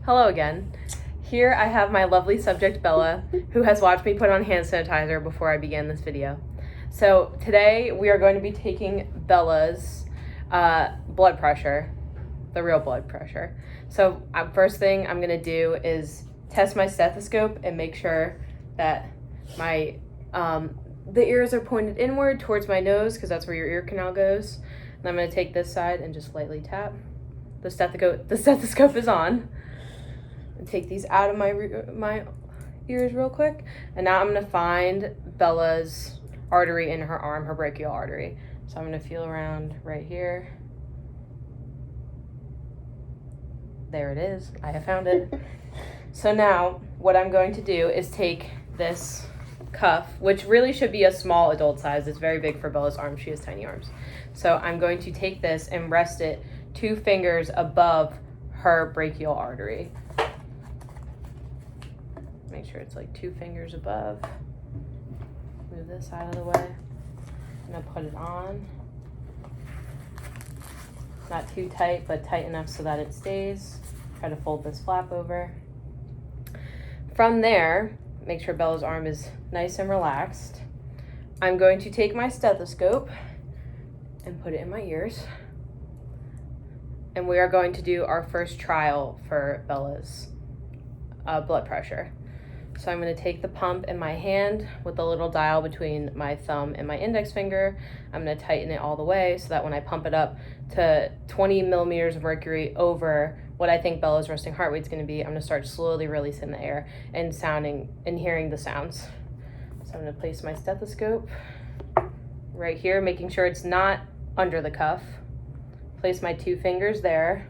Hello again. Here I have my lovely subject Bella, who has watched me put on hand sanitizer before I began this video. So today we are going to be taking Bella's blood pressure, the real blood pressure. So first thing I'm gonna do is test my stethoscope and make sure that my the ears are pointed inward towards my nose, because that's where your ear canal goes. And I'm gonna take this side and just lightly tap. The stethoscope is on. And take these out of my ears real quick. And now I'm gonna find Bella's artery in her arm, her brachial artery. So I'm gonna feel around right here. There it is. I have found it. So now what I'm going to do is take this cuff, which really should be a small adult size. It's very big for Bella's arms. She has tiny arms. So I'm going to take this and rest it 2 fingers above her brachial artery. Make sure it's like 2 fingers above. Move this out of the way. I'm gonna put it on. Not too tight, but tight enough so that it stays. Try to fold this flap over. From there, make sure Bella's arm is nice and relaxed. I'm going to take my stethoscope and put it in my ears. And we are going to do our first trial for Bella's blood pressure. So I'm going to take the pump in my hand with the little dial between my thumb and my index finger. I'm going to tighten it all the way so that when I pump it up to 20 millimeters of mercury over what I think Bella's resting heart rate is going to be, I'm going to start slowly releasing the air and hearing the sounds. So I'm going to place my stethoscope right here, making sure it's not under the cuff. Place my 2 fingers there,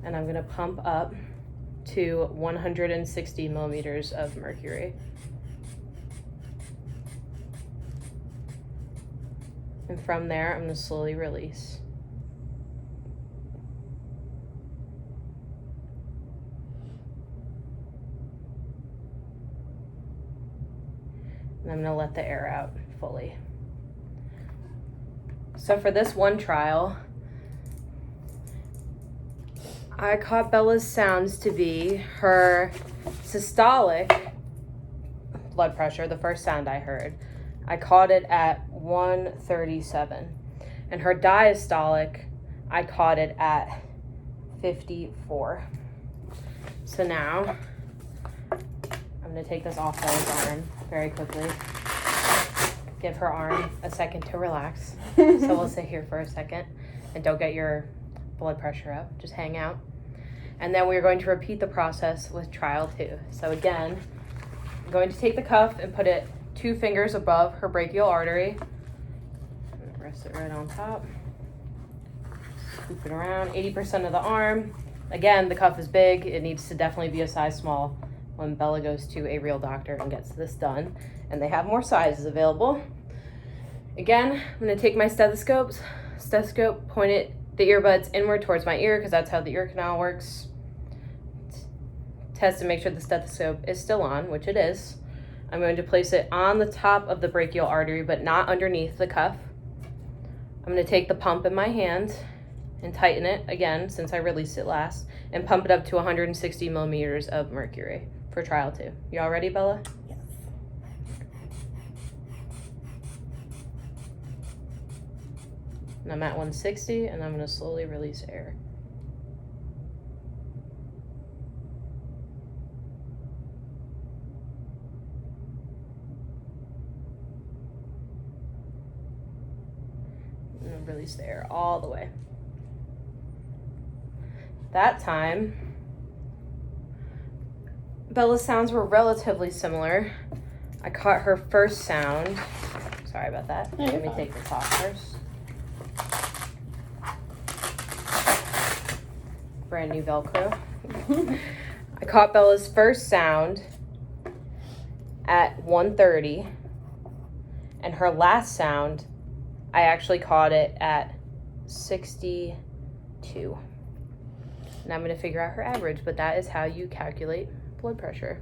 and I'm going to pump up to 160 millimeters of mercury. And from there, I'm going to slowly release. And I'm going to let the air out fully. So for this one trial, I caught Bella's sounds to be her systolic blood pressure, the first sound I heard. I caught it at 137. And her diastolic, I caught it at 54. So now, I'm going to take this off Bella's arm very quickly. Give her arm a second to relax. So we'll sit here for a second and don't get your blood pressure up. Just hang out. And then we're going to repeat the process with trial 2. So again, I'm going to take the cuff and put it 2 fingers above her brachial artery. I'm going to rest it right on top. Scoop it around 80% of the arm. Again, the cuff is big. It needs to definitely be a size small when Bella goes to a real doctor and gets this done. And they have more sizes available. Again, I'm going to take my stethoscope, point it the earbuds inward towards my ear, because that's how the ear canal works. Test to make sure the stethoscope is still on, which it is. I'm going to place it on the top of the brachial artery, but not underneath the cuff. I'm going to take the pump in my hand and tighten it again, since I released it last, and pump it up to 160 millimeters of mercury for trial 2. You all ready, Bella? Yes. And I'm at 160, and I'm going to slowly release air. I'm going to release the air all the way. That time, Bella's sounds were relatively similar. I caught her first sound. Sorry about that. No, Let me fine. take this off first. Brand new Velcro. I caught Bella's first sound at 130, and her last sound, I actually caught it at 62. And I'm going to figure out her average, but that is how you calculate blood pressure.